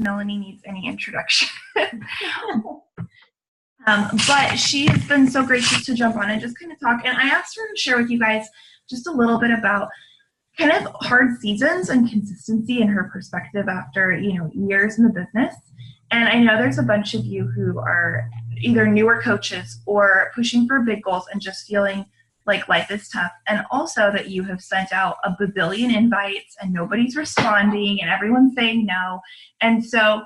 Melanie needs any introduction. But she has been so gracious to jump on and just kind of talk. And I asked her to share with you guys just a little bit about kind of hard seasons and consistency in her perspective after, years in the business. And I know there's a bunch of you who are either newer coaches or pushing for big goals and just feeling like life is tough. And also that you have sent out a bazillion invites and nobody's responding and everyone's saying no. And so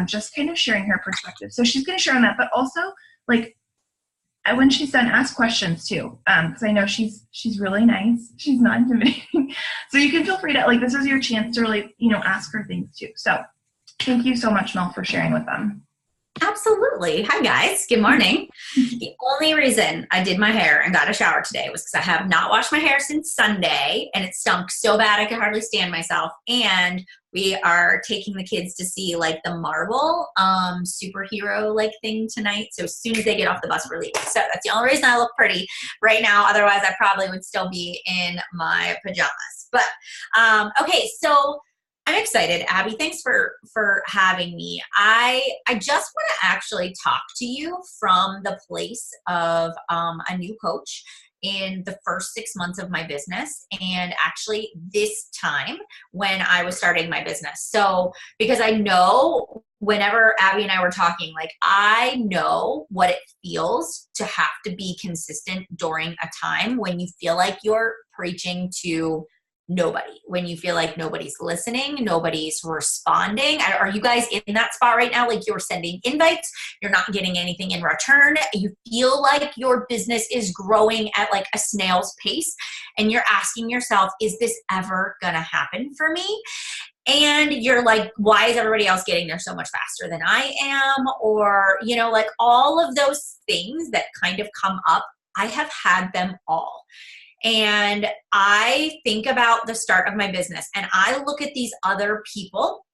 just kind of sharing her perspective. So she's going to share on that, but also when she's done, ask questions too. Because I know she's really nice. She's not intimidating. So you can feel free to, this is your chance to really, ask her things too. So thank you so much, Mel, for sharing with them. Absolutely. Hi, guys. Good morning. The only reason I did my hair and got a shower today was because I have not washed my hair since Sunday, and it stunk so bad I could hardly stand myself. And we are taking the kids to see the Marvel superhero thing tonight. So as soon as they get off the bus, we're leaving. So that's the only reason I look pretty right now. Otherwise, I probably would still be in my pajamas. But okay, so I'm excited, Abby. Thanks for having me. I just want to actually talk to you from the place of a new coach in the first 6 months of my business, and actually this time when I was starting my business. So because I know whenever Abby and I were talking, I know what it feels to have to be consistent during a time when you feel like you're preaching to nobody, when you feel like nobody's listening, nobody's responding. Are you guys in that spot right now? You're sending invites, you're not getting anything in return. You feel like your business is growing at a snail's pace, and you're asking yourself, is this ever gonna happen for me? And you're like, why is everybody else getting there so much faster than I am? Or, all of those things that kind of come up, I have had them all. And I think about the start of my business, and I look at these other people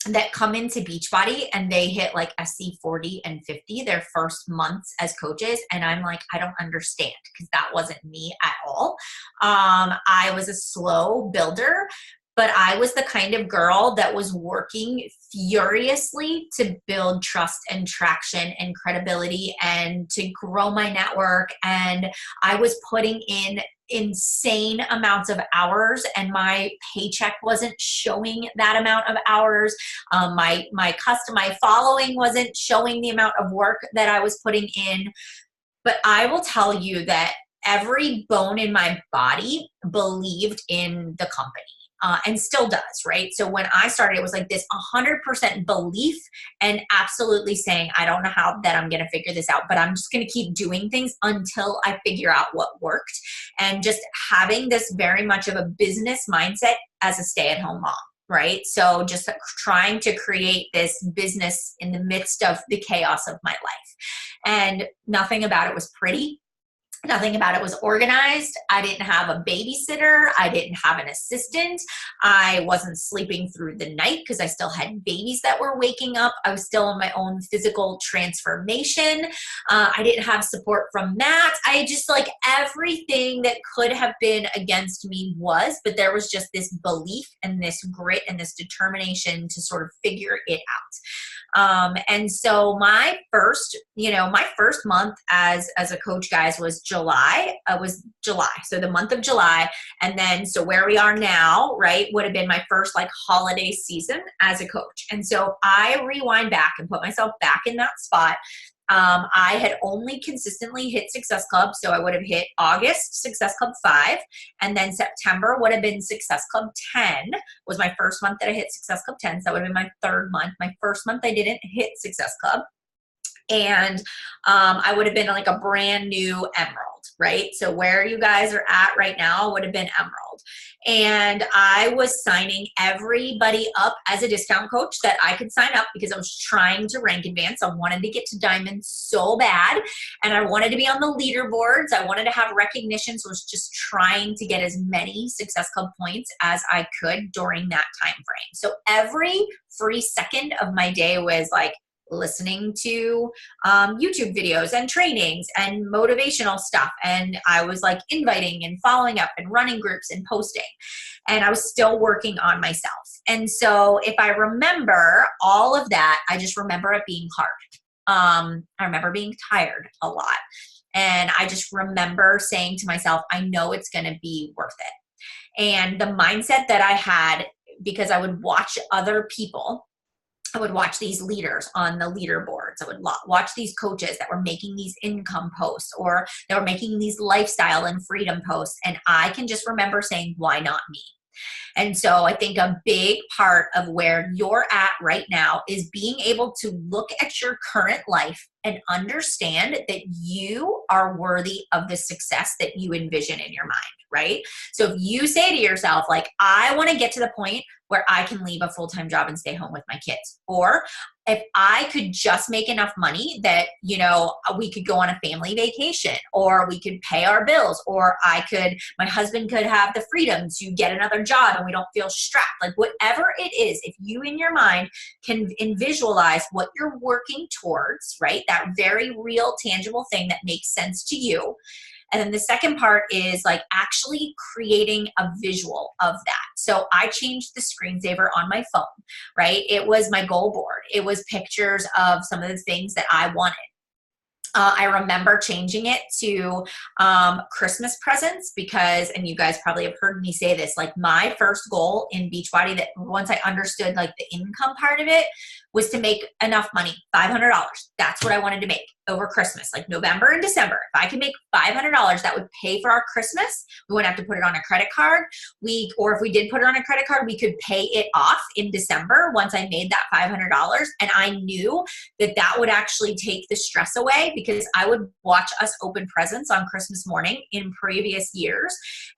that come into Beachbody and they hit SC 40 and 50 their first months as coaches. And I'm like, I don't understand, because that wasn't me at all. I was a slow builder, but I was the kind of girl that was working furiously to build trust and traction and credibility and to grow my network. And I was putting in insane amounts of hours, and my paycheck wasn't showing that amount of hours. My following wasn't showing the amount of work that I was putting in. But I will tell you that every bone in my body believed in the company. And still does, right? So when I started, it was this 100% belief and absolutely saying, I don't know how that I'm going to figure this out, but I'm just going to keep doing things until I figure out what worked. And just having this very much of a business mindset as a stay-at-home mom, right? So just trying to create this business in the midst of the chaos of my life. And nothing about it was pretty. Nothing about it was organized. I didn't have a babysitter. I didn't have an assistant. I wasn't sleeping through the night because I still had babies that were waking up. I was still in my own physical transformation. I didn't have support from Matt. I just everything that could have been against me was, but there was just this belief and this grit and this determination to sort of figure it out. And so my first month as a coach, guys, was July. So the month of July. And then, so where we are now, right, would have been my first holiday season as a coach. And so I rewind back and put myself back in that spot. I had only consistently hit Success Club. So I would have hit August, Success Club 5, and then September would have been Success Club 10 was my first month that I hit Success Club 10. So that would have been my third month. My first month I didn't hit Success Club. And I would have been a brand new emerald, right? So where you guys are at right now would have been emerald. And I was signing everybody up as a discount coach that I could sign up because I was trying to rank advance. I wanted to get to diamond so bad. And I wanted to be on the leaderboards. I wanted to have recognition. So I was just trying to get as many Success Club points as I could during that time frame. So every free second of my day was listening to YouTube videos and trainings and motivational stuff. And I was inviting and following up and running groups and posting. And I was still working on myself. And so if I remember all of that, I just remember it being hard. I remember being tired a lot. And I just remember saying to myself, I know it's going to be worth it. And the mindset that I had, because I would watch other people, I would watch these leaders on the leaderboards. I would watch these coaches that were making these income posts, or they were making these lifestyle and freedom posts. And I can just remember saying, why not me? And so I think a big part of where you're at right now is being able to look at your current life and understand that you are worthy of the success that you envision in your mind, right? So if you say to yourself, like, I want to get to the point where I can leave a full-time job and stay home with my kids, or if I could just make enough money that, you know, we could go on a family vacation, or we could pay our bills, or my husband could have the freedom to get another job and we don't feel strapped. Like, whatever it is, if you in your mind can visualize what you're working towards, right? That very real, tangible thing that makes sense to you. And then the second part is like actually creating a visual of that. So I changed the screensaver on my phone, right? It was my goal board. It was pictures of some of the things that I wanted. I remember changing it to Christmas presents because, and you guys probably have heard me say this, like my first goal in Beachbody, that once I understood like the income part of it, was to make enough money, $500. That's what I wanted to make over Christmas, like November and December. If I could make $500, that would pay for our Christmas. We wouldn't have to put it on a credit card. Or if we did put it on a credit card, we could pay it off in December once I made that $500. And I knew that that would actually take the stress away, because I would watch us open presents on Christmas morning in previous years.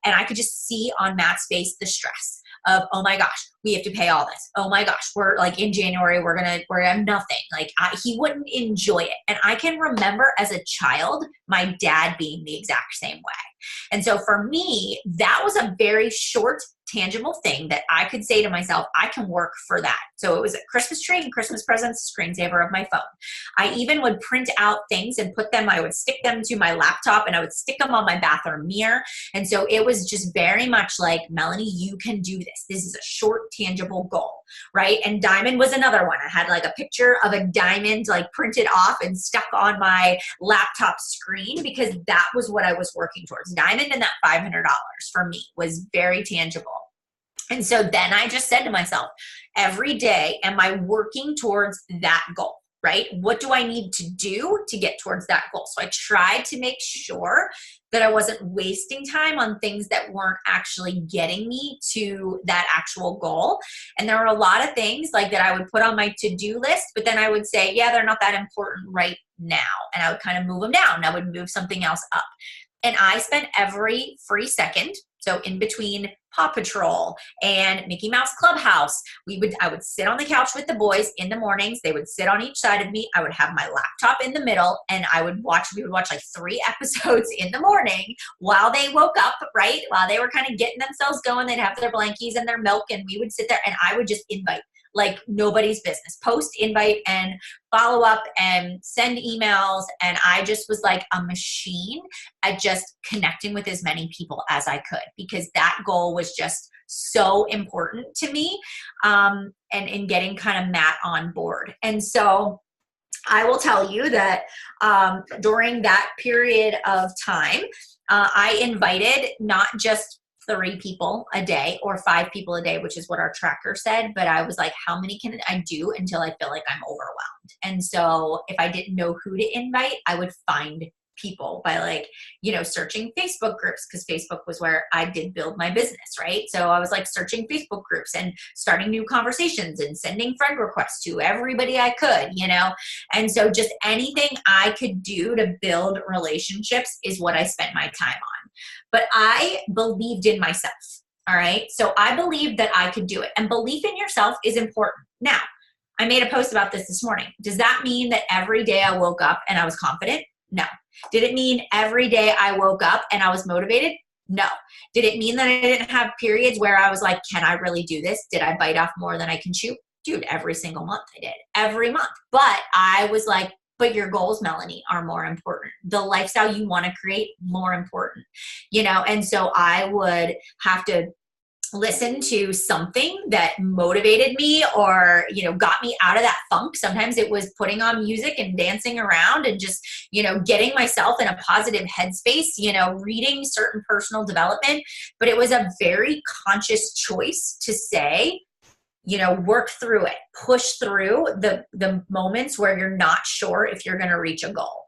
And I could just see on Matt's face the stress of, oh my gosh, we have to pay all this. Oh my gosh, we're like in January, we're gonna have nothing. Like he wouldn't enjoy it. And I can remember as a child, my dad being the exact same way. And so for me, that was a very short, tangible thing that I could say to myself, I can work for that. So it was a Christmas tree and Christmas presents screensaver of my phone. I even would print out things and I would stick them to my laptop, and I would stick them on my bathroom mirror. And so it was just very much like, Melanie, you can do this. This is a short, tangible goal, right? And diamond was another one. I had like a picture of a diamond like printed off and stuck on my laptop screen, because that was what I was working towards. Diamond and that $500 for me was very tangible. And so then I just said to myself, every day, am I working towards that goal, right? What do I need to do to get towards that goal? So I tried to make sure that I wasn't wasting time on things that weren't actually getting me to that actual goal. And there were a lot of things like that I would put on my to-do list, but then I would say, yeah, they're not that important right now. And I would kind of move them down. I would move something else up. And I spent every free second, so in between Paw Patrol and Mickey Mouse Clubhouse, I would sit on the couch with the boys in the mornings. They would sit on each side of me. I would have my laptop in the middle, and we would watch like 3 episodes in the morning while they woke up, right? While they were kind of getting themselves going. They'd have their blankies and their milk, and we would sit there, and I would just invite like nobody's business, post, invite, and follow up and send emails. And I just was like a machine at just connecting with as many people as I could, because that goal was just so important to me, and in getting kind of Matt on board. And so I will tell you that during that period of time, I invited not just 3 people a day or 5 people a day, which is what our tracker said. But I was like, how many can I do until I feel like I'm overwhelmed? And so if I didn't know who to invite, I would find people by like, searching Facebook groups, because Facebook was where I did build my business, right? So I was like searching Facebook groups and starting new conversations and sending friend requests to everybody I could, And so just anything I could do to build relationships is what I spent my time on. But I believed in myself, all right? So I believed that I could do it. And belief in yourself is important. Now, I made a post about this morning. Does that mean that every day I woke up and I was confident? No. Did it mean every day I woke up and I was motivated? No. Did it mean that I didn't have periods where I was like, can I really do this? Did I bite off more than I can chew? Dude, every single month I did. Every month. But I was like, but your goals, Melanie, are more important. The lifestyle you want to create, more important, And so I would have to listen to something that motivated me or, got me out of that funk. Sometimes it was putting on music and dancing around and just, getting myself in a positive headspace, reading certain personal development. But it was a very conscious choice to say, work through it, push through the moments where you're not sure if you're going to reach a goal.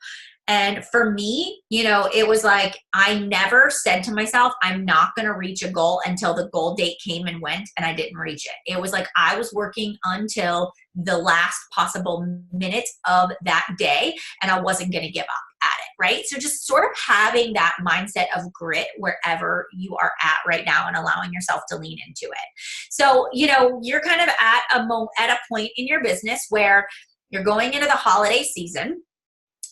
And for me, it was like, I never said to myself, I'm not going to reach a goal until the goal date came and went and I didn't reach it. It was like, I was working until the last possible minute of that day and I wasn't going to give up at it. Right. So just sort of having that mindset of grit wherever you are at right now and allowing yourself to lean into it. So, you're kind of at a point in your business where you're going into the holiday season.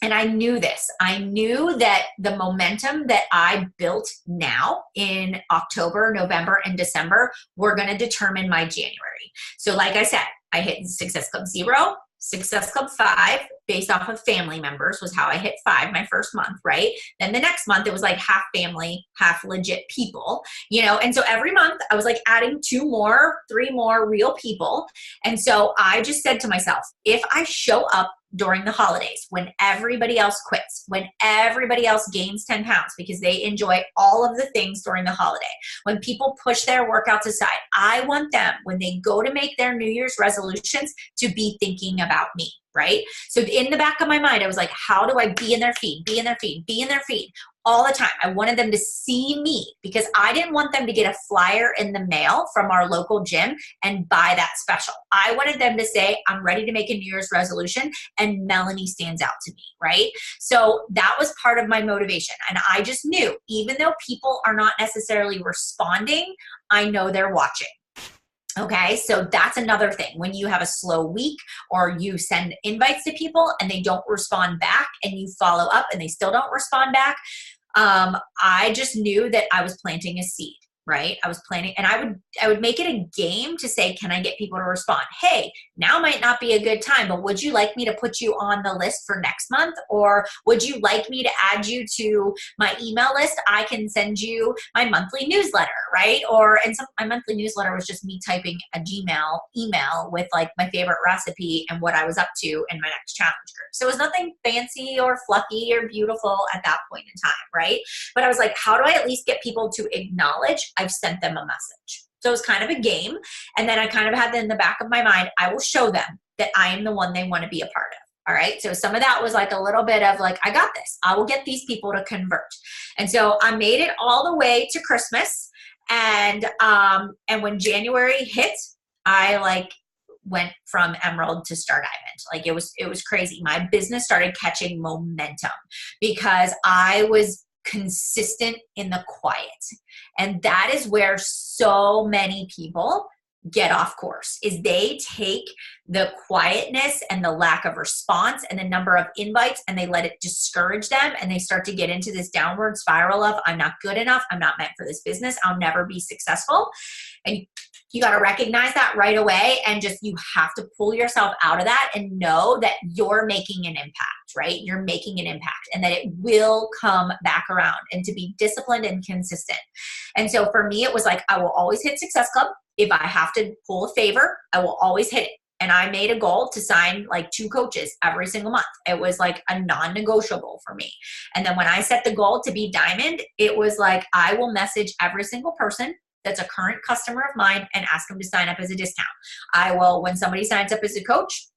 And I knew this. I knew that the momentum that I built now in October, November, and December were going to determine my January. So like I said, I hit Success Club 0, Success Club 5, based off of family members was how I hit 5 my first month, right? Then the next month, it was like half family, half legit people, and so every month I was like adding 2 more, 3 more real people. And so I just said to myself, if I show up during the holidays, when everybody else quits, when everybody else gains 10 pounds because they enjoy all of the things during the holiday, when people push their workouts aside, I want them, when they go to make their New Year's resolutions, to be thinking about me, right? So in the back of my mind, I was like, how do I be in their feed, be in their feed, be in their feed all the time? I wanted them to see me because I didn't want them to get a flyer in the mail from our local gym and buy that special. I wanted them to say, I'm ready to make a New Year's resolution and Melanie stands out to me, right? So that was part of my motivation. And I just knew, even though people are not necessarily responding, I know they're watching. Okay, so that's another thing. When you have a slow week or you send invites to people and they don't respond back and you follow up and they still don't respond back, I just knew that I was planting a seed, right? I was planting, and I would make it a game to say, can I get people to respond? Hey, now might not be a good time, but would you like me to put you on the list for next month? Or would you like me to add you to my email list? I can send you my monthly newsletter, right? My monthly newsletter was just me typing a Gmail email with like my favorite recipe and what I was up to in my next challenge group. So it was nothing fancy or fluffy or beautiful at that point in time, right? But I was like, how do I at least get people to acknowledge I've sent them a message? So it was kind of a game. And then I kind of had in the back of my mind, I will show them that I am the one they want to be a part of. All right. So some of that was like a little bit of like, I got this. I will get these people to convert. And so I made it all the way to Christmas. And when January hit, I like went from Emerald to Star Diamond. Like it was crazy. My business started catching momentum because I was consistent in the quiet. And that is where so many people get off course, is they take the quietness and the lack of response and the number of invites and they let it discourage them, and they start to get into this downward spiral of, I'm not good enough, I'm not meant for this business, I'll never be successful. And you got to recognize that right away, and just, you have to pull yourself out of that and know that you're making an impact, right? You're making an impact and that it will come back around, and to be disciplined and consistent. And so for me, it was like, I will always hit Success Club. If I have to pull a favor, I will always hit it. And I made a goal to sign like 2 coaches every single month. It was like a non-negotiable for me. And then when I set the goal to be Diamond, it was like, I will message every single person that's a current customer of mine and ask them to sign up as a discount. I will, when somebody signs up as a coach,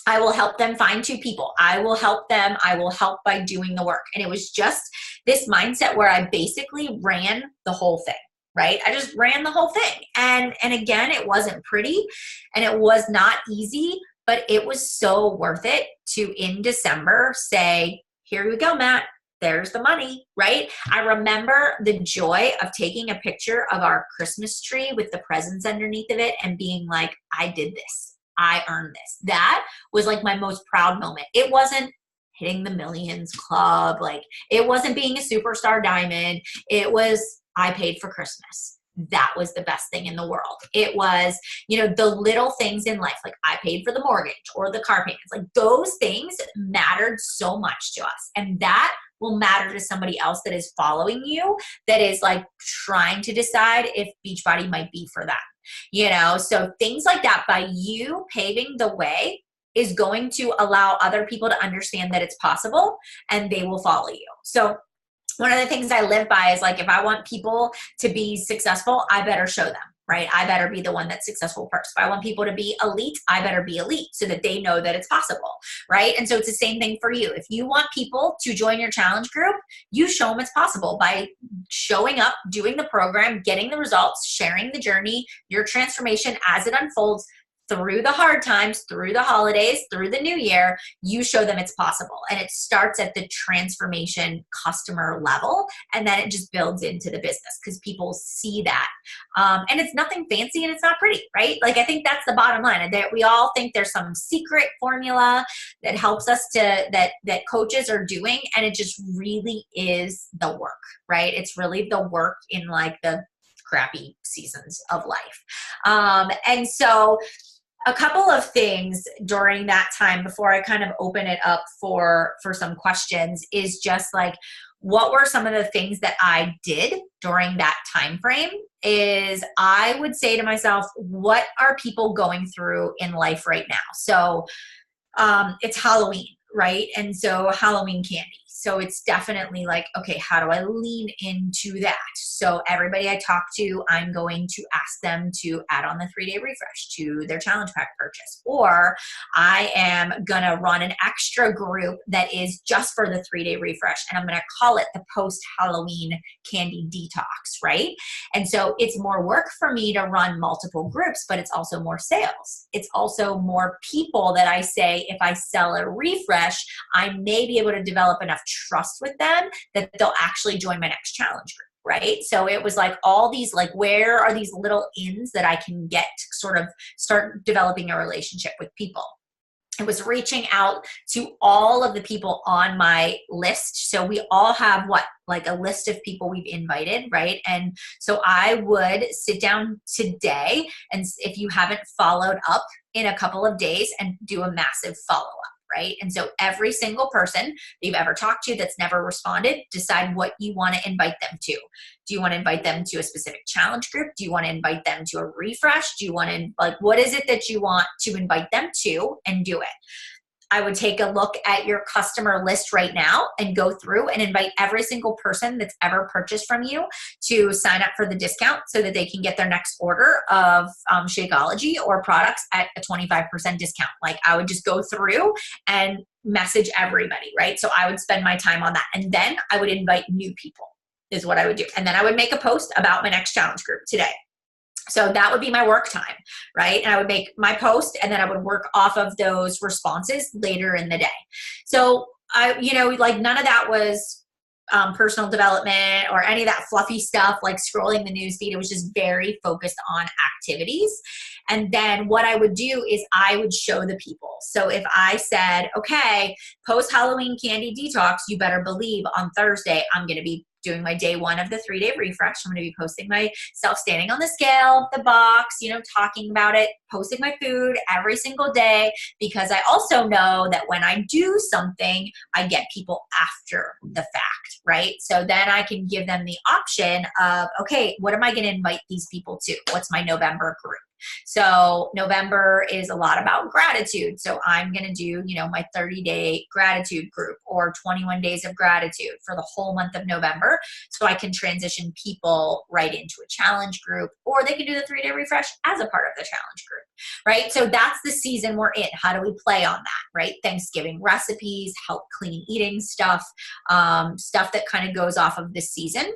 I will help them find 2 people. I will help them. I will help by doing the work. And it was just this mindset where I basically ran the whole thing, right? I just ran the whole thing. And again, it wasn't pretty and it was not easy, but it was so worth it to, in December, say, here we go, Matt. There's the money, right? I remember the joy of taking a picture of our Christmas tree with the presents underneath of it and being like, I did this. I earned this. That was like my most proud moment. It wasn't hitting the millions club. Like, it wasn't being a superstar diamond. It was, I paid for Christmas. That was the best thing in the world. It was, the little things in life, like I paid for the mortgage or the car payments, like those things mattered so much to us. And that will matter to somebody else that is following you, that is like trying to decide if Beachbody might be for them. You know, so things like that, by you paving the way, is going to allow other people to understand that it's possible, and they will follow you. So one of the things I live by is like, if I want people to be successful, I better show them, right? I better be the one that's successful first. If I want people to be elite, I better be elite so that they know that it's possible, right? And so it's the same thing for you. If you want people to join your challenge group, you show them it's possible by showing up, doing the program, getting the results, sharing the journey, your transformation as it unfolds through the hard times, through the holidays, through the new year. You show them it's possible. And it starts at the transformation customer level, and then it just builds into the business because people see that. And it's nothing fancy and it's not pretty, right? Like, I think that's the bottom line. That we all think there's some secret formula that helps us that coaches are doing, and it just really is the work, right? It's really the work in like the crappy seasons of life. And so a couple of things during that time before I kind of open it up for some questions is just like, what were some of the things that I did during that time frame? Is I would say to myself, what are people going through in life right now? So it's Halloween, right? And so Halloween candy. So it's definitely like, okay, how do I lean into that? So everybody I talk to, I'm going to ask them to add on the 3-day refresh to their challenge pack purchase. Or I am going to run an extra group that is just for the 3-day refresh. And I'm going to call it the post-Halloween candy detox, right? And so it's more work for me to run multiple groups, but it's also more sales. It's also more people that I say, if I sell a refresh, I may be able to develop enough trust with them that they'll actually join my next challenge group, right? So it was like all these, like, where are these little ins that I can get to sort of start developing a relationship with people? It was reaching out to all of the people on my list. So we all have like a list of people we've invited, right? And so I would sit down today, and if you haven't followed up in a couple of days, and do a massive follow-up. Right? And so every single person that you've ever talked to that's never responded, decide what you want to invite them to. Do you want to invite them to a specific challenge group? Do you want to invite them to a refresh? Do you want to, like, what is it that you want to invite them to, and do it? I would take a look at your customer list right now and go through and invite every single person that's ever purchased from you to sign up for the discount so that they can get their next order of Shakeology or products at a 25% discount. Like, I would just go through and message everybody, right? So I would spend my time on that. And then I would invite new people is what I would do. And then I would make a post about my next challenge group today. So that would be my work time, right? And I would make my post, and then I would work off of those responses later in the day. So like, none of that was personal development or any of that fluffy stuff like scrolling the news feed. It was just very focused on activities. And then what I would do is I would show the people. So if I said, okay, post Halloween candy detox, you better believe on Thursday, I'm going to be doing my day 1 of the 3-day refresh. I'm going to be posting myself standing on the scale, the box, talking about it, posting my food every single day, because I also know that when I do something, I get people after the fact, right? So then I can give them the option of, okay, what am I going to invite these people to? What's my November group? So November is a lot about gratitude. So I'm going to do, my 30-day gratitude group or 21 days of gratitude for the whole month of November. So I can transition people right into a challenge group, or they can do the 3-day refresh as a part of the challenge group, right? So that's the season we're in. How do we play on that, right? Thanksgiving recipes, help clean eating stuff, stuff that kind of goes off of this season.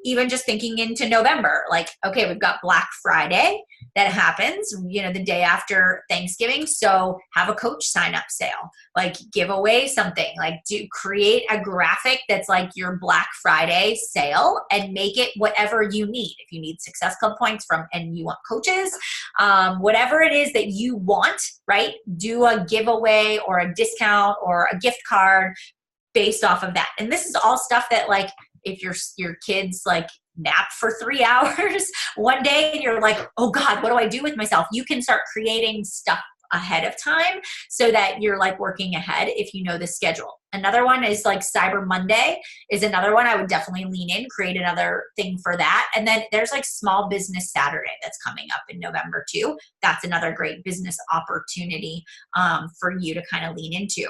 Even just thinking into November, like, okay, we've got Black Friday that happens, the day after Thanksgiving. So have a coach sign up sale, like give away something, like create a graphic that's like your Black Friday sale and make it whatever you need. If you need Success Club points and you want coaches, whatever it is that you want, right? Do a giveaway or a discount or a gift card based off of that. And this is all stuff that, like, if your kids like nap for 3 hours one day and you're like, oh God, what do I do with myself? You can start creating stuff ahead of time so that you're like working ahead if you know the schedule. Another one is like Cyber Monday is another one I would definitely lean in, create another thing for that. And then there's like Small Business Saturday that's coming up in November too. That's another great business opportunity for you to kind of lean into.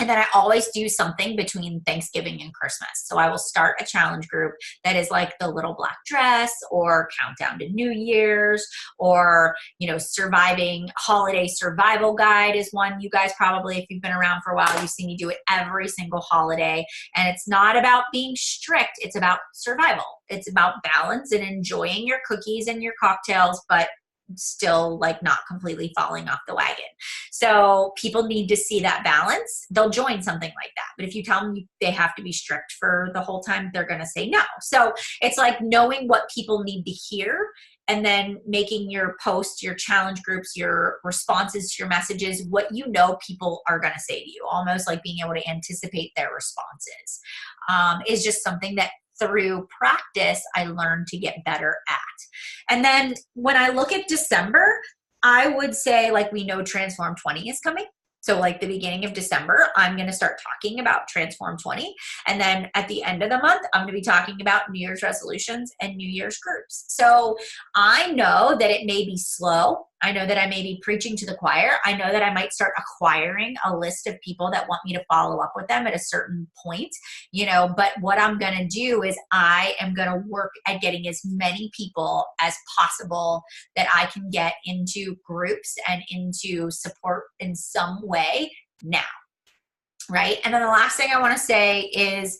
And then I always do something between Thanksgiving and Christmas. So I will start a challenge group that is like the little black dress or countdown to New Year's or, you know, surviving holiday survival guide is one you guys probably, if you've been around for a while, you've seen me do it every single holiday. And it's not about being strict. It's about survival. It's about balance and enjoying your cookies and your cocktails, but still like not completely falling off the wagon. So people need to see that balance. They'll join something like that. But if you tell them they have to be strict for the whole time, they're going to say no. So it's like knowing what people need to hear and then making your posts, your challenge groups, your responses to your messages, what you know people are going to say to you, almost like being able to anticipate their responses is just something that through practice, I learned to get better at. And then when I look at December, I would say like we know Transform 20 is coming. So like the beginning of December, I'm going to start talking about Transform 20. And then at the end of the month, I'm going to be talking about New Year's resolutions and New Year's groups. So I know that it may be slow. I know that I may be preaching to the choir. I know that I might start acquiring a list of people that want me to follow up with them at a certain point, you know, but what I'm going to do is I am going to work at getting as many people as possible that I can get into groups and into support in some way now, right? And then the last thing I want to say is,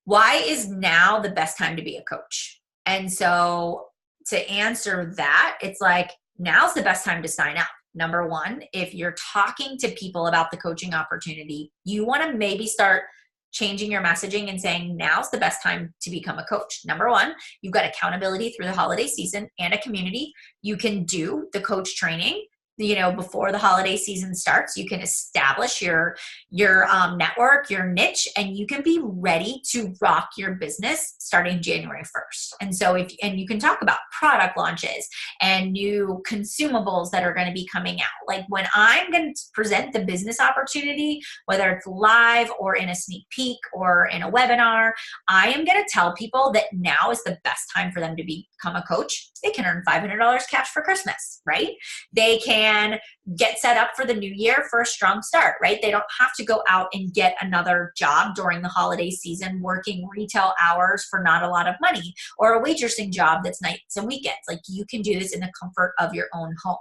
why is now the best time to be a coach? And so to answer that, it's like, now's the best time to sign up. Number one, if you're talking to people about the coaching opportunity, you want to maybe start changing your messaging and saying, now's the best time to become a coach. Number one, you've got accountability through the holiday season and a community. You can do the coach training, you know, before the holiday season starts. You can establish your network, your niche, and you can be ready to rock your business starting January 1st. And so and you can talk about product launches and new consumables that are going to be coming out. Like when I'm going to present the business opportunity, whether it's live or in a sneak peek or in a webinar, I am going to tell people that now is the best time for them to become a coach. They can earn $500 cash for Christmas, right? They can get set up for the new year for a strong start, right? They don't have to go out and get another job during the holiday season, working retail hours for not a lot of money, or a waitressing job that's nights and weekends. Like you can do this in the comfort of your own home.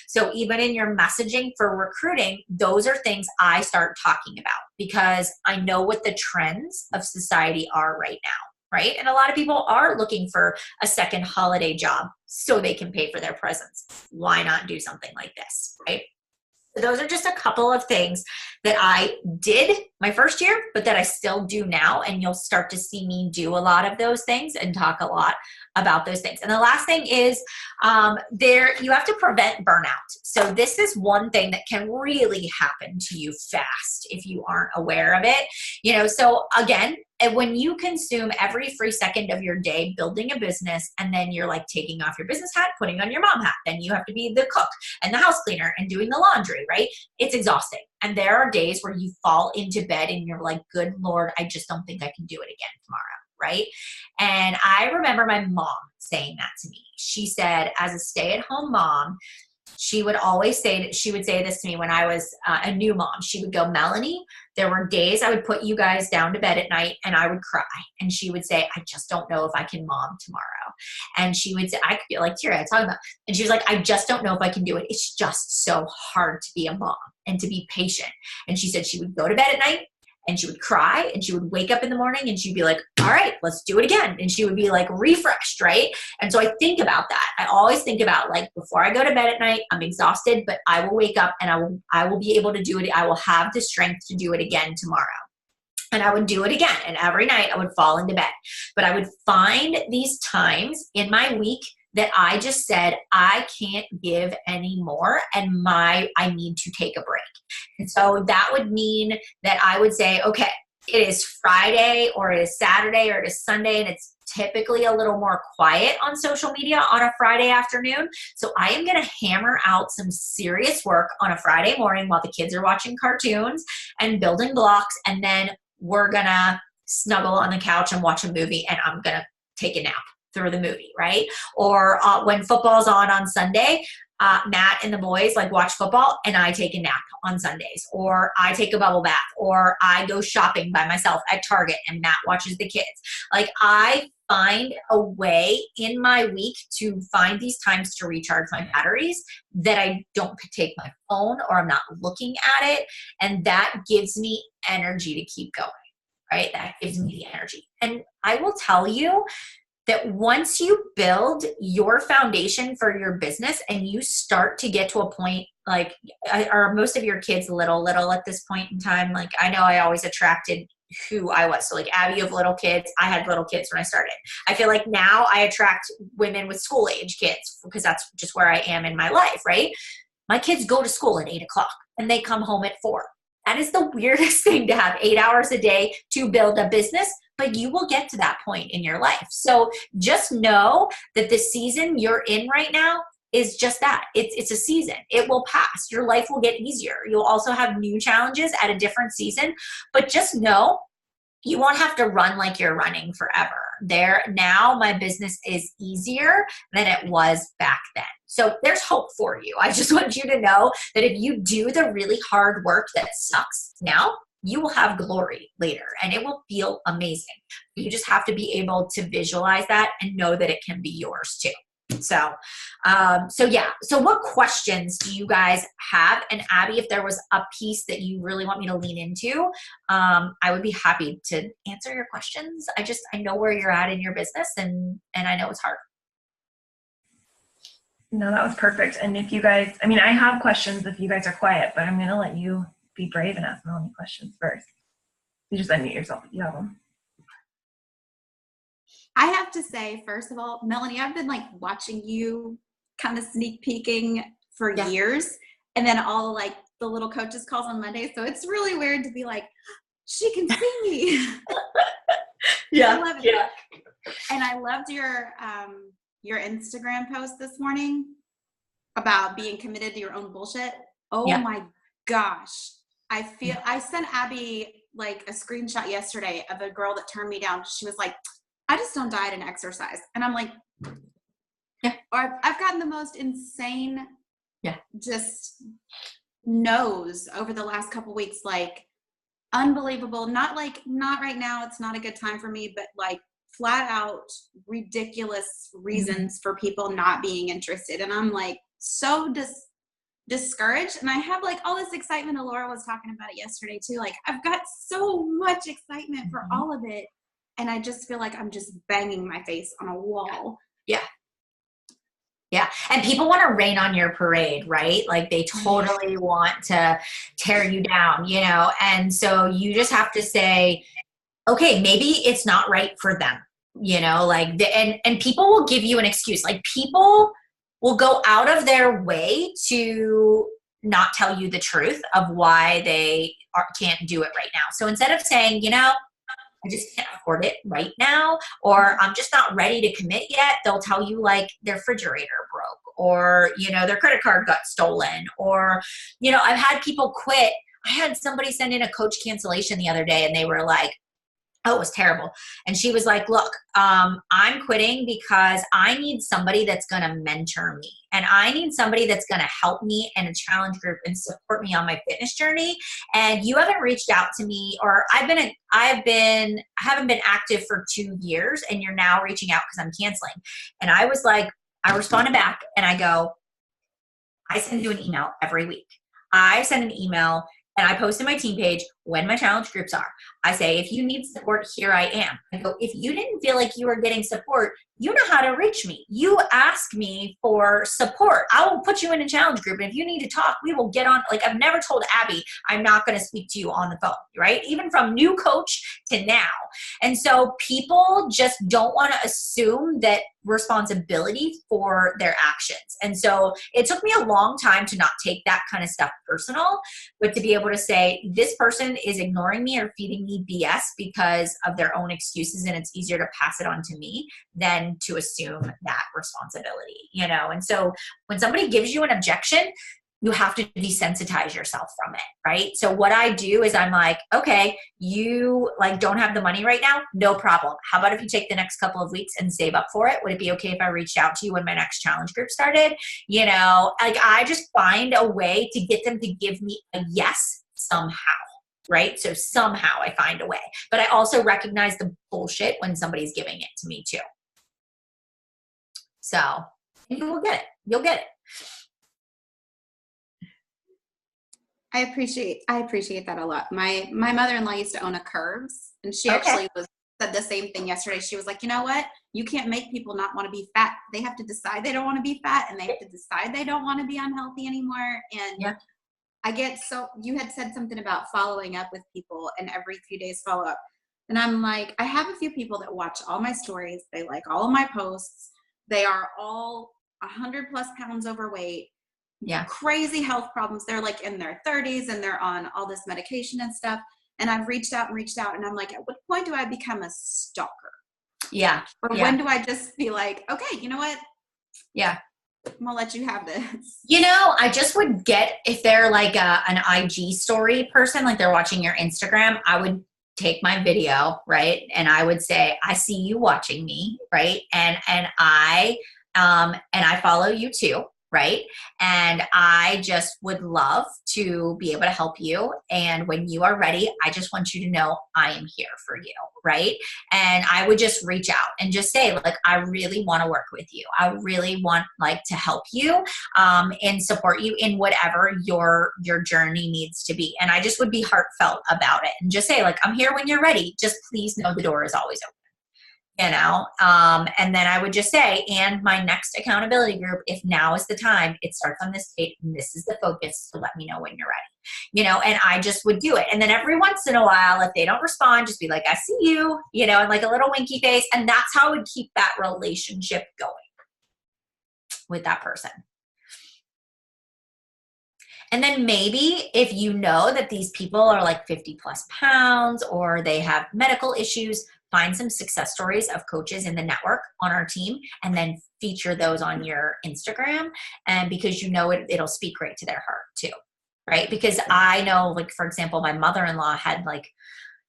So even in your messaging for recruiting, those are things I start talking about because I know what the trends of society are right now. Right? And a lot of people are looking for a second holiday job so they can pay for their presents. Why not do something like this, right? So those are just a couple of things that I did my first year, but that I still do now. And you'll start to see me do a lot of those things and talk a lot about those things. And the last thing is you have to prevent burnout. So this is one thing that can really happen to you fast if you aren't aware of it. You know, so again, when you consume every free second of your day building a business, and then you're like taking off your business hat, putting on your mom hat, then you have to be the cook and the house cleaner and doing the laundry, right? It's exhausting. And there are days where you fall into bed and you're like, good Lord, I just don't think I can do it again tomorrow, right? And I remember my mom saying that to me. She said, as a stay-at-home mom, she would say this to me when I was a new mom. She would go, Melanie, there were days I would put you guys down to bed at night and I would cry. And she would say, I just don't know if I can mom tomorrow. And she would say, I could be like teary-eyed talking about, and she was like, I just don't know if I can do it. It's just so hard to be a mom and to be patient. And she said she would go to bed at night and she would cry and she would wake up in the morning and she'd be like, all right, let's do it again. And she would be like refreshed, right? And so I think about that. I always think about like, before I go to bed at night, I'm exhausted, but I will wake up and I will be able to do it. I will have the strength to do it again tomorrow. And I would do it again. And every night I would fall into bed. But I would find these times in my week that I just said, I can't give anymore and I need to take a break. And so that would mean that I would say, okay, it is Friday or it is Saturday or it is Sunday, and it's typically a little more quiet on social media on a Friday afternoon. So I am going to hammer out some serious work on a Friday morning while the kids are watching cartoons and building blocks. And then we're going to snuggle on the couch and watch a movie, and I'm going to take a nap through the movie, right? Or when football's on Sunday, Matt and the boys like watch football and I take a nap on Sundays, or I take a bubble bath, or I go shopping by myself at Target and Matt watches the kids. Like I find a way in my week to find these times to recharge my batteries that I don't take my phone or I'm not looking at it. And that gives me energy to keep going, right? That gives me the energy. And I will tell you that once you build your foundation for your business and you start to get to a point, like, are most of your kids little at this point in time? Like, I know I always attracted who I was. So like, Abby, you have little kids. I had little kids when I started. I feel like now I attract women with school age kids because that's just where I am in my life, right? My kids go to school at 8:00 and they come home at 4. That is the weirdest thing to have 8 hours a day to build a business, but you will get to that point in your life. So just know that the season you're in right now is just that. It's a season. It will pass. Your life will get easier. You'll also have new challenges at a different season, but just know you won't have to run like you're running forever. Now my business is easier than it was back then. So there's hope for you. I just want you to know that if you do the really hard work that sucks now, you will have glory later and it will feel amazing. You just have to be able to visualize that and know that it can be yours too. So yeah. So what questions do you guys have? And Abby, if there was a piece that you really want me to lean into, I would be happy to answer your questions. I know where you're at in your business and I know it's hard. No, that was perfect. And if you guys, I have questions if you guys are quiet, but I'm going to let you be brave and ask Melanie questions first. You just unmute yourself if you have them. I have to say, first of all, Melanie, I've been like watching you kind of sneak peeking for years. And then all like the little coaches calls on Monday. So it's really weird to be like, she can see me. Yeah. I love it. Yeah. And I loved your Instagram post this morning about being committed to your own bullshit. Oh my gosh. I sent Abby like a screenshot yesterday of a girl that turned me down. She was like, I just don't diet and exercise. And I'm like, yeah. Or I've gotten the most insane, just no's over the last couple weeks, like unbelievable. Not right now. It's not a good time for me, but like flat out ridiculous reasons for people not being interested. And I'm like so discouraged. And I have like all this excitement. Laura was talking about it yesterday too. Like I've got so much excitement for all of it. And I just feel like I'm just banging my face on a wall. Yeah. Yeah. And people want to rain on your parade, right? Like they totally want to tear you down, And so you just have to say, okay, maybe it's not right for them, and people will give you an excuse. Like people will go out of their way to not tell you the truth of why they can't do it right now. So instead of saying, I just can't afford it right now, or I'm just not ready to commit yet, they'll tell you like their refrigerator broke, or, their credit card got stolen, or, I've had people quit. I had somebody send in a coach cancellation the other day and they were like, oh, it was terrible. And she was like, look, I'm quitting because I need somebody that's going to mentor me. And I need somebody that's going to help me in a challenge group and support me on my fitness journey. And you haven't reached out to me, or I haven't been active for 2 years and you're now reaching out because I'm canceling. And I was like, I responded back and I go, I send you an email every week. I send an email and I post in my team page when my challenge groups are. I say, if you need support, here I am. I go, if you didn't feel like you were getting support, you know how to reach me. You ask me for support. I will put you in a challenge group. And if you need to talk, we will get on. Like I've never told Abby, I'm not going to speak to you on the phone, right? Even from new coach to now. And so people just don't want to assume that responsibility for their actions. And so it took me a long time to not take that kind of stuff personal, but to be able to say, this person person is ignoring me or feeding me BS because of their own excuses, and it's easier to pass it on to me than to assume that responsibility, you know? And so when somebody gives you an objection, you have to desensitize yourself from it, right? So what I do is I'm like, okay, you like don't have the money right now? No problem. How about if you take the next couple of weeks and save up for it? Would it be okay if I reached out to you when my next challenge group started? You know, like I just find a way to get them to give me a yes somehow, right? So somehow I find a way. But I also recognize the bullshit when somebody's giving it to me too. So you will get it. You'll get it. I appreciate that a lot. My mother-in-law used to own a Curves, and she actually said the same thing yesterday. She was like, you know what? You can't make people not want to be fat. They have to decide they don't want to be fat, and they have to decide they don't want to be unhealthy anymore. And I get you had said something about following up with people and every few days follow up. And I'm like, I have a few people that watch all my stories. They like all of my posts. They are all 100+ pounds overweight. Crazy health problems. They're like in their 30s and they're on all this medication and stuff. And I've reached out, and I'm like, at what point do I become a stalker? Or when do I just be like, okay, you know what? I'm gonna let you have this. You know, I just would get, if they're like an IG story person, like they're watching your Instagram, I would take my video, right? And I would say, I see you watching me, right? And I follow you too. Right. And I just would love to be able to help you. And when you are ready, I just want you to know I am here for you. Right. And I would just reach out and just say, like, I really want to work with you. I really want like to help you and support you in whatever your journey needs to be. And I just would be heartfelt about it and just say, like, I'm here when you're ready. Just please know the door is always open. You know, and then I would just say, and my next accountability group, if now is the time, it starts on this date, and this is the focus, so let me know when you're ready, you know, and I just would do it. And then every once in a while, if they don't respond, just be like, I see you, you know, and like a little winky face. And that's how I would keep that relationship going with that person. And then maybe if you know that these people are like 50+ pounds or they have medical issues, find some success stories of coaches in the network on our team and then feature those on your Instagram. And because you know it'll speak right to their heart too, right? Because I know, like, for example, my mother-in-law had like,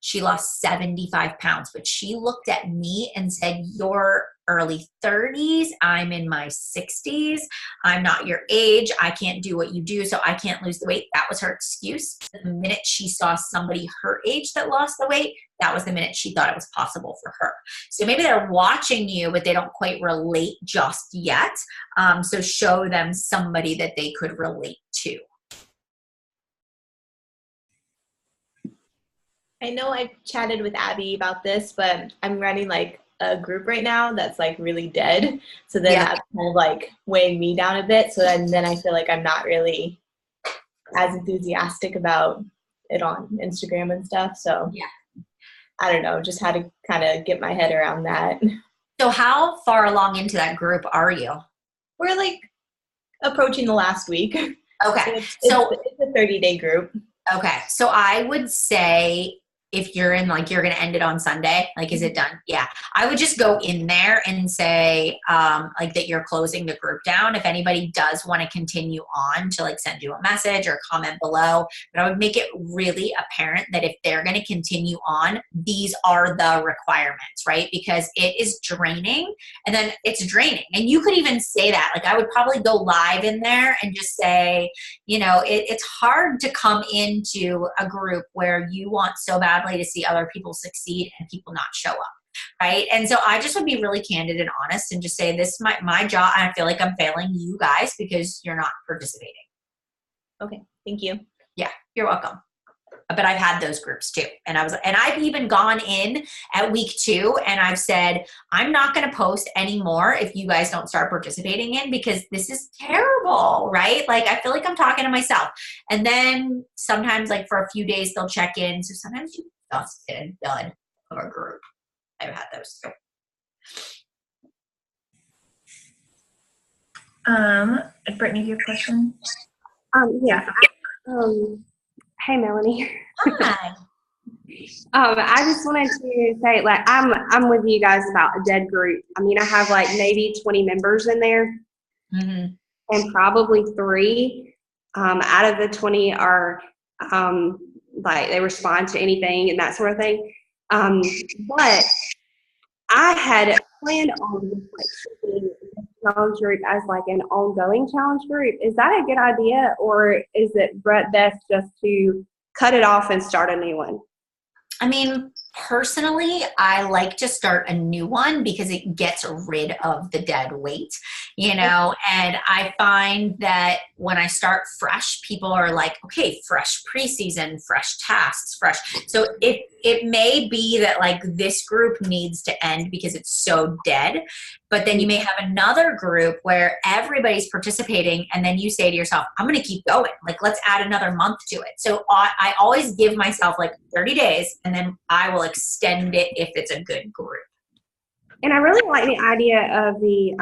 she lost 75 pounds, but she looked at me and said, you're early 30s. I'm in my 60s. I'm not your age. I can't do what you do, so I can't lose the weight. That was her excuse. The minute she saw somebody her age that lost the weight, that was the minute she thought it was possible for her. So maybe they're watching you, but they don't quite relate just yet. So show them somebody that they could relate to. I know I've chatted with Abby about this, but I'm running like a group right now that's like really dead. So then that's kind of like weighing me down a bit. So then I feel like I'm not really as enthusiastic about it on Instagram and stuff. So I don't know, just how to kind of get my head around that. So how far along into that group are you? We're like approaching the last week. Okay. So it's a 30-day group. Okay. So I would say, if you're in, like, you're going to end it on Sunday, like, is it done? Yeah. I would just go in there and say, like, that you're closing the group down. If anybody does want to continue on, to like send you a message or comment below, but I would make it really apparent that if they're going to continue on, these are the requirements, right? Because it is draining, and then it's draining. And you could even say that, like, I would probably go live in there and just say, you know, it's hard to come into a group where you want so badly to see other people succeed and people not show up, right? And so I just would be really candid and honest and just say, this is my job, and I feel like I'm failing you guys because you're not participating. Okay, thank you. Yeah, you're welcome. But I've had those groups too. And I've even gone in at week 2 and I've said, I'm not going to post anymore if you guys don't start participating in, because this is terrible, right? Like, I feel like I'm talking to myself. And then sometimes, like, for a few days they'll check in. So sometimes you just get a dud of a group. I've had those too. Brittany, do you have a question? Yeah. Hey, Melanie. Hi. I just wanted to say, like, I'm with you guys about a dead group. I mean, I have like maybe 20 members in there, Mm-hmm. and probably 3 out of the 20 are like they respond to anything and that sort of thing. But I had planned on like keeping this challenge group as like an ongoing challenge group. Is that a good idea, or is it best just to cut it off and start a new one? I mean, personally, I like to start a new one because it gets rid of the dead weight, and I find that when I start fresh, people are like, okay, fresh preseason, fresh tasks, fresh. So it may be that like this group needs to end because it's so dead, but then you may have another group where everybody's participating, and then you say to yourself, I'm going to keep going. Like, let's add another month to it. So I always give myself like 30 days, and then I will extend it if it's a good group. And I really like the idea of the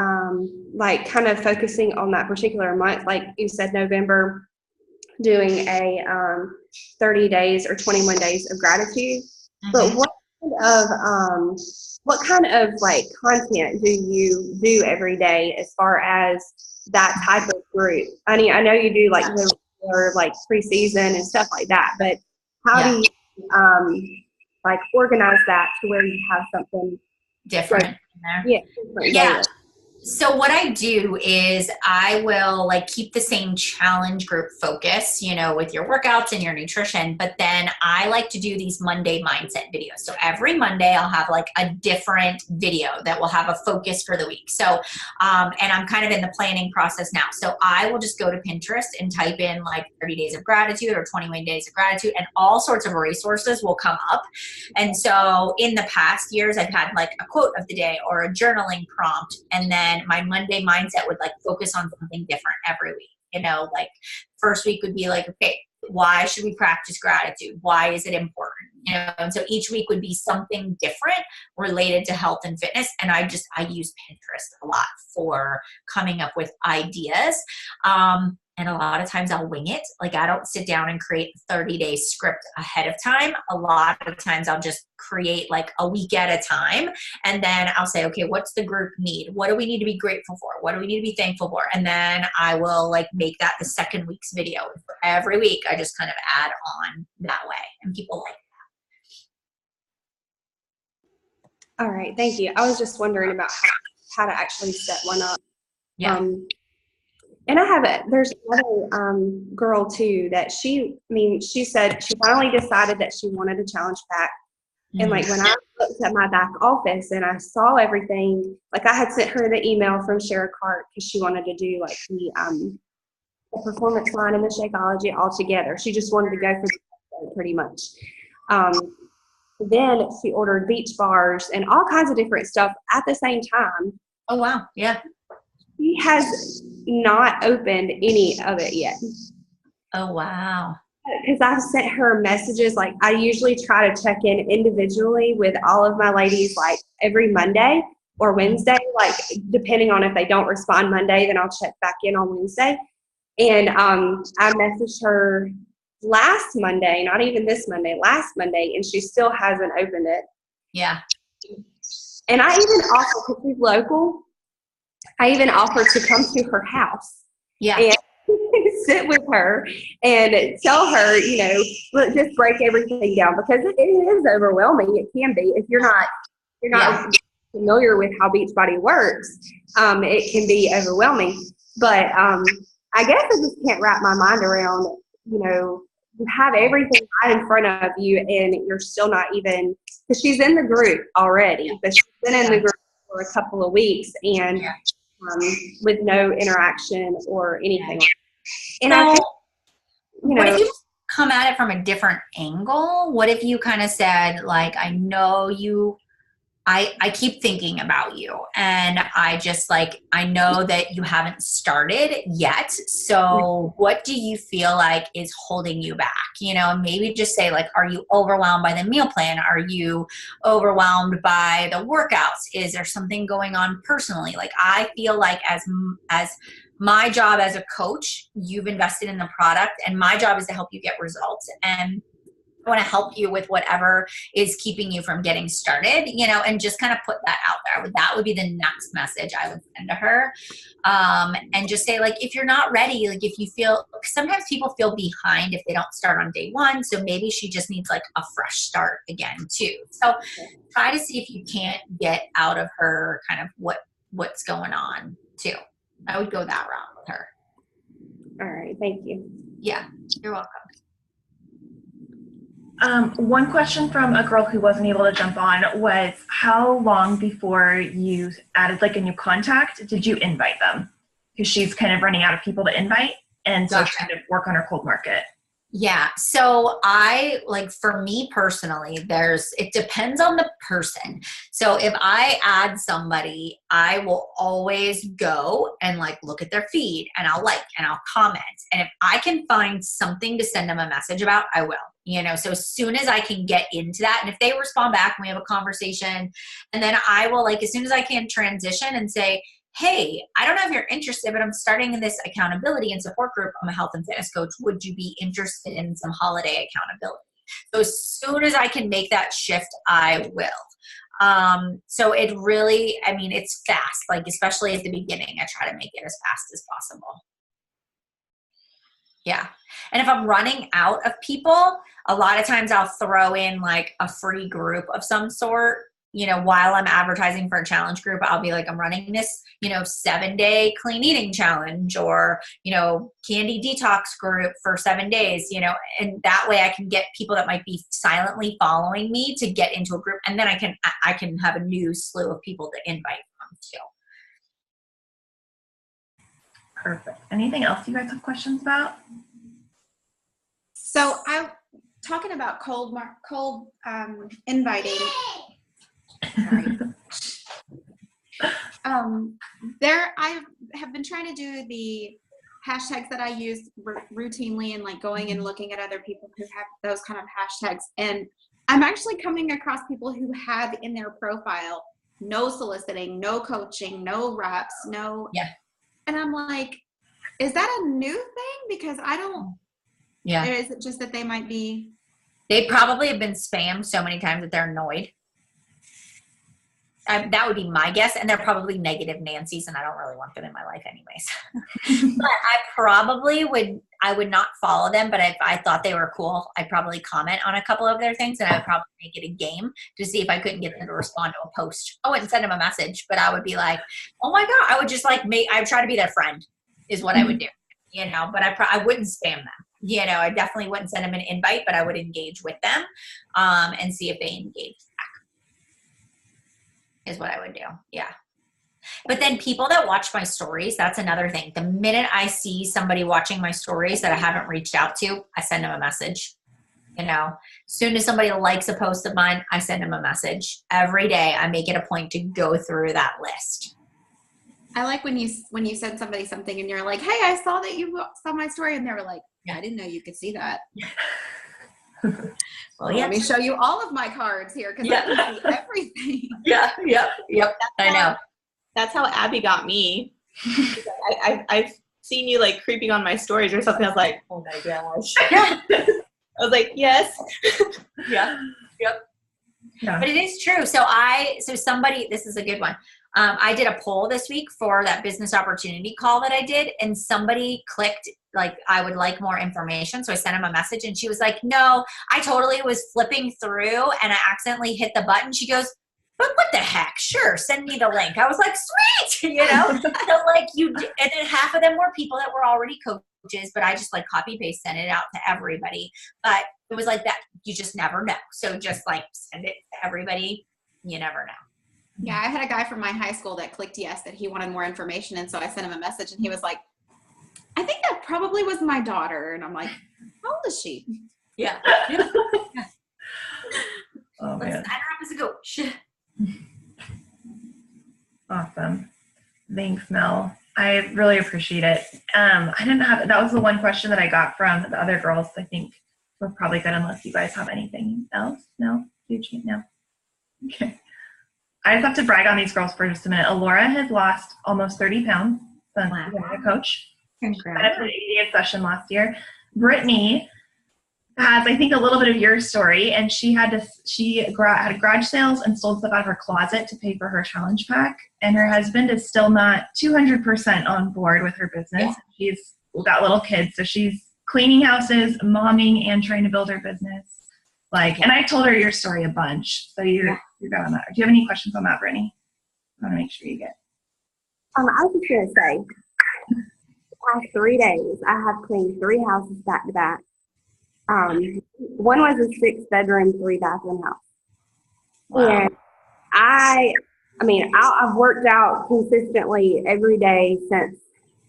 like kind of focusing on that particular month. Like you said, November, doing a 30 days or 21 days of gratitude. But what kind of like content do you do every day as far as that type of group? I mean, I know you do like the regular, like preseason and stuff like that, but how do you like organize that to where you have something different like, in there? Yeah, different Yeah. So what I do is I will like keep the same challenge group focus, with your workouts and your nutrition, but then I like to do these Monday mindset videos. So every Monday I'll have like a different video that will have a focus for the week. So, and I'm kind of in the planning process now. So I will just go to Pinterest and type in like 30 days of gratitude or 21 days of gratitude, and all sorts of resources will come up. And so in the past years, I've had like a quote of the day or a journaling prompt, and then my Monday mindset would like focus on something different every week. Like first week would be like, okay, why should we practice gratitude? Why is it important? And so each week would be something different related to health and fitness. And I use Pinterest a lot for coming up with ideas. And a lot of times I'll wing it. Like I don't sit down and create a 30-day script ahead of time. A lot of times I'll just create like a week at a time. And then I'll say, okay, what's the group need? What do we need to be grateful for? What do we need to be thankful for? And then I will like make that the second week's video. And for every week, I just kind of add on that way. And people like that. All right. Thank you. I was just wondering about how to actually set one up. Yeah. And there's another girl too that she said she finally decided that she wanted a challenge pack. And like when I looked at my back office and I saw everything, like I had sent her the email from Shara Cart because she wanted to do like the performance line and the Shakeology all together. She just wanted to go for the pretty much. Then she ordered beach bars and all kinds of different stuff at the same time. Oh, wow. Yeah. She has not opened any of it yet. Oh, wow. Because I've sent her messages. Like I usually try to check in individually with all of my ladies like every Monday or Wednesday, like depending on if they don't respond Monday, then I'll check back in on Wednesday. And I messaged her last Monday, not even this Monday, last Monday, and she still hasn't opened it. Yeah. And I even offered, because she's local, I even offered to come to her house. Yeah. And sit with her and tell her, look, just break everything down, because it is overwhelming. It can be if you're not familiar with how Beachbody works. It can be overwhelming. But I guess I just can't wrap my mind around, you have everything right in front of you and you're still not even, because she's in the group already, but she's been in the group for a couple of weeks and with no interaction or anything. And I think, what if you come at it from a different angle? What if you kind of said, like, I know you, I keep thinking about you, and I know that you haven't started yet. So what do you feel like is holding you back? Maybe just say like, are you overwhelmed by the meal plan? Are you overwhelmed by the workouts? Is there something going on personally? Like, I feel like as my job as a coach, you've invested in the product, and my job is to help you get results. And I want to help you with whatever is keeping you from getting started, and just kind of put that out there. That would be the next message I would send to her. And just say, like, if you're not ready, like if you feel, sometimes people feel behind if they don't start on day one. So maybe she just needs like a fresh start again too. So try to see if you can't get out of her kind of what's going on too. I would go that route with her. All right. Thank you. Yeah, you're welcome. One question from a girl who wasn't able to jump on was, how long before you added like a new contact did you invite them? Because she's kind of running out of people to invite, and so Gotcha. trying to work on her cold market. Yeah. So for me personally, it depends on the person. So if I add somebody, I will always go and like look at their feed, and I'll and I'll comment. And if I can find something to send them a message about, I will, so as soon as I can get into that, and if they respond back and we have a conversation, and then I will, like, as soon as I can, transition and say, hey, I don't know if you're interested, but I'm starting in this accountability and support group. I'm a health and fitness coach. Would you be interested in some holiday accountability? So as soon as I can make that shift, I will. So it really, it's fast, like, especially at the beginning, I try to make it as fast as possible. Yeah. And if I'm running out of people, a lot of times I'll throw in like a free group of some sort. While I'm advertising for a challenge group, I'll be like, I'm running this, 7-day clean eating challenge, or, candy detox group for 7 days, and that way I can get people that might be silently following me to get into a group. And then I can have a new slew of people to invite from too. Perfect. Anything else you guys have questions about? So I'm talking about cold inviting. I have been trying to do the hashtags that I use routinely, and like going and looking at other people who have those kind of hashtags. And I'm actually coming across people who have in their profile, no soliciting, no coaching, no reps, no. Yeah. And I'm like, is that a new thing? Because I don't. Yeah. Is it just that they might be? They probably have been spammed so many times that they're annoyed. That would be my guess. And they're probably negative Nancy's, and I don't really want them in my life anyways. But I probably would not follow them, but if I thought they were cool, I'd probably comment on a couple of their things, and I would probably make it a game to see if I couldn't get them to respond to a post. I wouldn't send them a message, but I would be like, oh my God, I would just I would try to be their friend is what I would do, but I wouldn't spam them. I definitely wouldn't send them an invite, but I would engage with them and see if they engage back. Is what I would do. Yeah. But then people that watch my stories, that's another thing. The minute I see somebody watching my stories that I haven't reached out to, I send them a message. As soon as somebody likes a post of mine, I send them a message. Every day I make it a point to go through that list. I like when you send somebody something and you're like, hey, I saw that you saw my story, and they were like, yeah, I didn't know you could see that. Well, yeah. Let me show you all of my cards here, because I can see everything. Yep. I know. That's how Abby got me. I've seen you like creeping on my stories or something. I was like, oh my gosh. Yeah. I was like, yes. Yeah. Yep. Yeah. But it is true. So somebody, this is a good one. I did a poll this week for that business opportunity call that I did, and somebody clicked like, I would like more information. So I sent him a message, and she was like, no, I totally was flipping through and I accidentally hit the button. She goes, but what the heck? Sure. Send me the link. I was like, sweet, So like and then half of them were people that were already coaches, but I just like copy paste, sent it out to everybody. But it was like that. You just never know. So just like send it to everybody. You never know. Yeah, I had a guy from my high school that clicked yes, that he wanted more information. And so I sent him a message, and he was like, I think that probably was my daughter. And I'm like, how old is she? Yeah. Oh, man. Let's sign her up as a coach. Awesome. Thanks, Mel. I really appreciate it. That was the one question that I got from the other girls. I think we're probably good unless you guys have anything else. No? No? Okay. I just have to brag on these girls for just a minute. Alora has lost almost 30 pounds Wow. A coach. Congrats. Benefited 80th session last year. Brittany has, I think, a little bit of your story, and she had garage sales and sold stuff out of her closet to pay for her challenge pack. And her husband is still not 200% on board with her business. Yeah. She's got little kids, so she's cleaning houses, momming, and trying to build her business. And I told her your story a bunch, so you're good on that. Do you have any questions on that, Brittany? I want to make sure you get. I was just gonna say, the past 3 days, I have cleaned 3 houses back to back. One was a 6-bedroom, 3-bathroom house. Wow. And I've worked out consistently every day since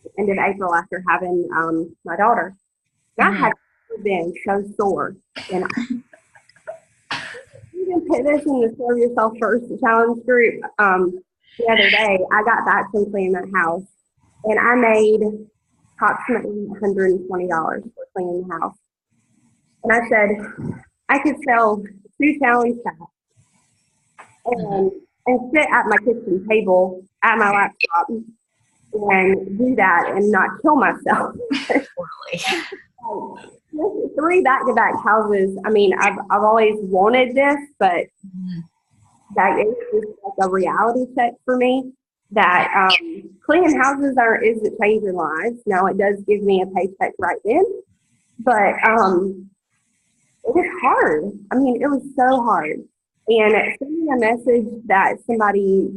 the end of April after having my daughter. I have never been so sore. And you can put this in the Serve Yourself First challenge group. The other day, I got back from cleaning that house, and I made approximately $120 for cleaning the house. And I said, I could sell 2 challenge packs and sit at my kitchen table at my laptop and do that and not kill myself. Totally. 3 back-to-back houses. I've always wanted this, but that is just like a reality check for me that cleaning houses isn't changing lives. Now, it does give me a paycheck right then, but it was hard. It was so hard. And sending a message that somebody,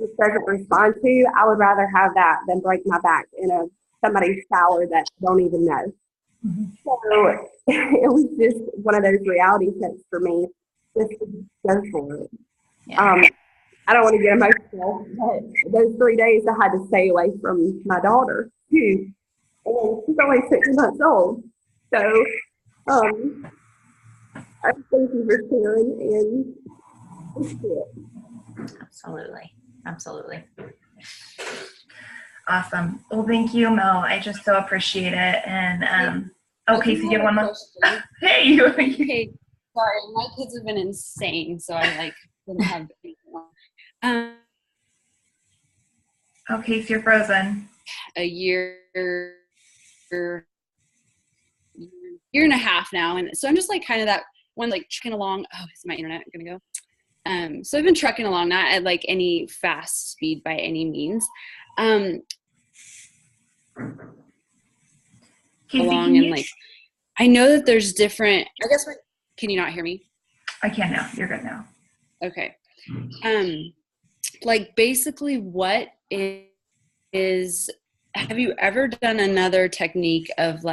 just doesn't respond to, I would rather have that than break my back in somebody's shower that I don't even know. Mm-hmm. So it was just one of those reality checks for me, just to go for it. Yeah. I don't want to get emotional, but those 3 days I had to stay away from my daughter too. And she's only 6 months old. So I thank you for sharing, and it's good. Absolutely. Awesome. Well, thank you, Mel. I just so appreciate it. And okay, so you have one more. Hey. Hey, sorry, my kids have been insane, so I didn't have anything on. Okay, so you're frozen. A year and a half now, and so I'm just kind of that one trucking along. Oh, is my internet gonna go? So I've been trucking along, not at any fast speed by any means. Along and I know that there's different. I guess can you not hear me? I can now. You're good now. Okay. Basically, what is have you ever done another technique of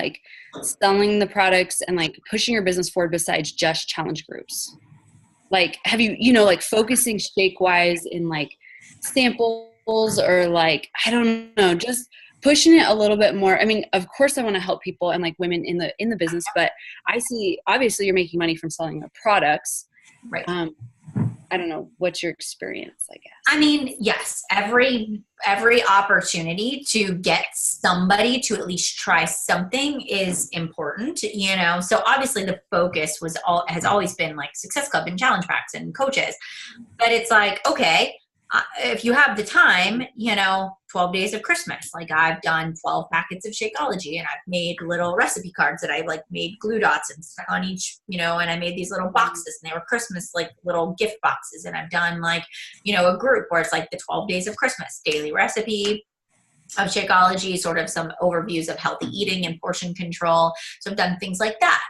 selling the products and pushing your business forward besides just challenge groups? Have you, focusing shake wise in samples or I don't know, just pushing it a little bit more. Of course I want to help people and women in the business, but I see obviously you're making money from selling the products. Right. I don't know. What's your experience, I guess? Yes, every opportunity to get somebody to at least try something is important, So obviously the focus has always been Success Club and challenge packs and coaches. But it's okay, if you have the time, 12 days of Christmas. I've done 12 packets of Shakeology, and I've made little recipe cards that I made glue dots and stuck on each, and I made these little boxes, and they were Christmas, little gift boxes. And I've done a group where it's the 12 days of Christmas, daily recipe of Shakeology, sort of some overviews of healthy eating and portion control. So I've done things like that.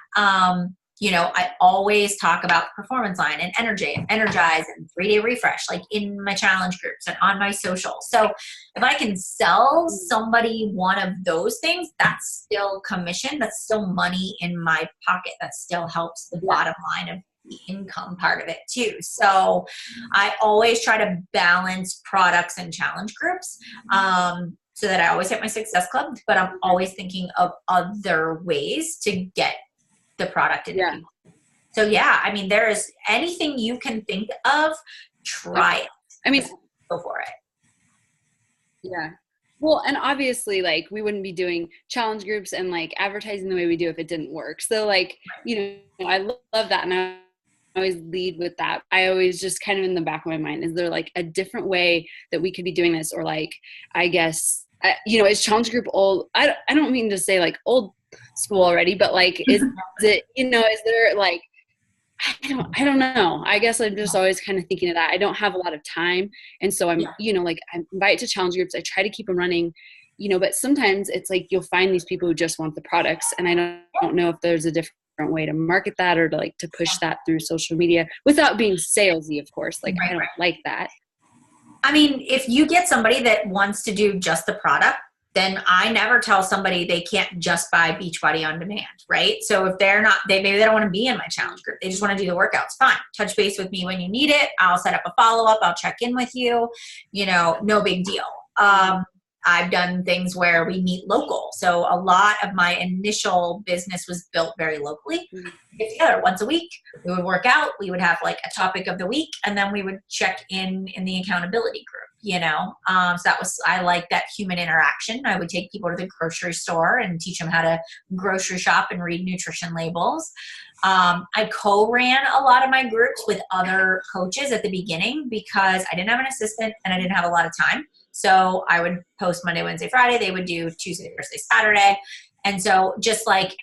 I always talk about performance line and energize and 3-day refresh, in my challenge groups and on my social. So if I can sell somebody one of those things, that's still commission. That's still money in my pocket. That still helps the bottom line of the income part of it too. So I always try to balance products and challenge groups. So that I always hit my Success Club, but I'm always thinking of other ways to get the product into people. So there is anything you can think of, try it. Go for it. Yeah. Well, and obviously we wouldn't be doing challenge groups and advertising the way we do if it didn't work. So I love that, and I always lead with that. I always just kind of in the back of my mind, is there a different way that we could be doing this, or I guess is challenge group old? I don't mean to say like old school already, but like, is it, is there like, I don't know. I guess I'm just always kind of thinking of that. I don't have a lot of time. And so I'm, like I'm invited to challenge groups. I try to keep them running, but sometimes it's like, you'll find these people who just want the products. And I don't know if there's a different way to market that or to push that through social media without being salesy, of course. Like, I don't like that. I mean, if you get somebody that wants to do just the product, then I never tell somebody they can't just buy Beachbody on demand, right? So if maybe they don't want to be in my challenge group. They just want to do the workouts. Fine. Touch base with me when you need it. I'll set up a follow-up. I'll check in with you. No big deal. I've done things where we meet local. So a lot of my initial business was built very locally. We get together once a week. We would work out. We would have like a topic of the week, and then we would check in the accountability group. So I like that human interaction. I would take people to the grocery store and teach them how to grocery shop and read nutrition labels. I co-ran a lot of my groups with other coaches at the beginning because I didn't have an assistant and I didn't have a lot of time. So I would post Monday, Wednesday, Friday. They would do Tuesday, Thursday, Saturday. And so just like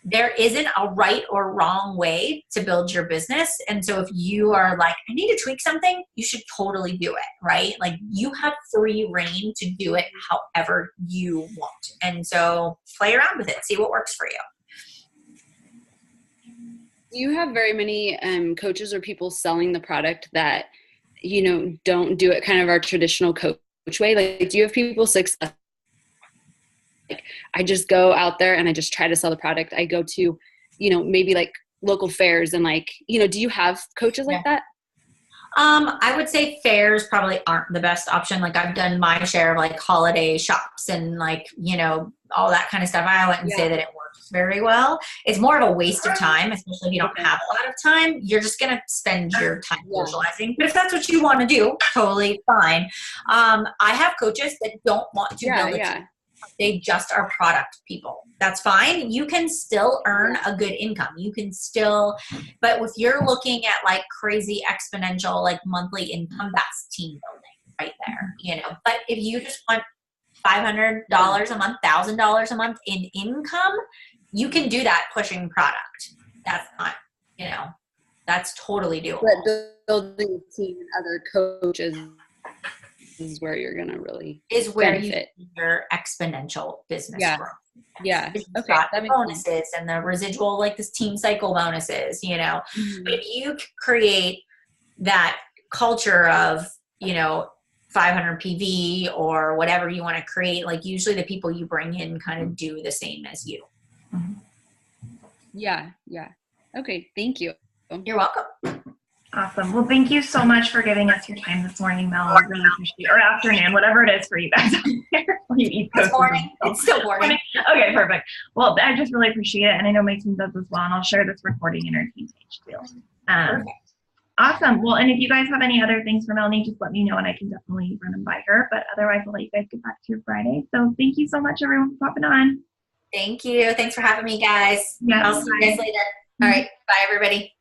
there isn't a right or wrong way to build your business. And so if you are like, I need to tweak something, you should totally do it, right? Like you have free reign to do it however you want. And so play around with it, see what works for you. Do you have very many coaches or people selling the product that, don't do it kind of our traditional coach way? Like, do you have people success? Like, I just go out there and I just try to sell the product. I go to, maybe like local fairs and like, do you have coaches like that? I would say fairs probably aren't the best option. Like I've done my share of like holiday shops and like, all that kind of stuff. I wouldn't say that it works very well. It's more of a waste of time, especially if you don't have a lot of time. You're just going to spend your time socializing. But if that's what you want to do, totally fine. I have coaches that don't want to build a team. They just are product people. That's fine. You can still earn a good income. You can still, but if you're looking at like crazy exponential, like monthly income, that's team building right there, but if you just want $500 a month, $1,000 a month in income, you can do that pushing product. That's not, that's totally doable. But building a team and other coaches is where you're going to really benefit. You see your exponential business growth. Yeah. Okay. That makes bonuses sense. And the residual, like this team cycle bonuses, Mm-hmm. But if you create that culture of, 500 PV or whatever you want to create, like usually the people you bring in kind of do the same as you. Mm-hmm. Yeah. Okay. Thank you. You're welcome. Awesome. Well, thank you so much for giving us your time this morning, Mel. We really appreciate it. Or afternoon, whatever it is for you guys out there. It's morning. It's still morning. Okay, perfect. Well, I just really appreciate it. And I know my team does as well. And I'll share this recording in our team page too. Awesome. Well, and if you guys have any other things for Melanie, just let me know and I can definitely run them by her. But otherwise, I'll let you guys get back to your Friday. So thank you so much, everyone, for popping on. Thank you. Thanks for having me, guys. Yeah, I'll see you guys later. All right. Bye, everybody.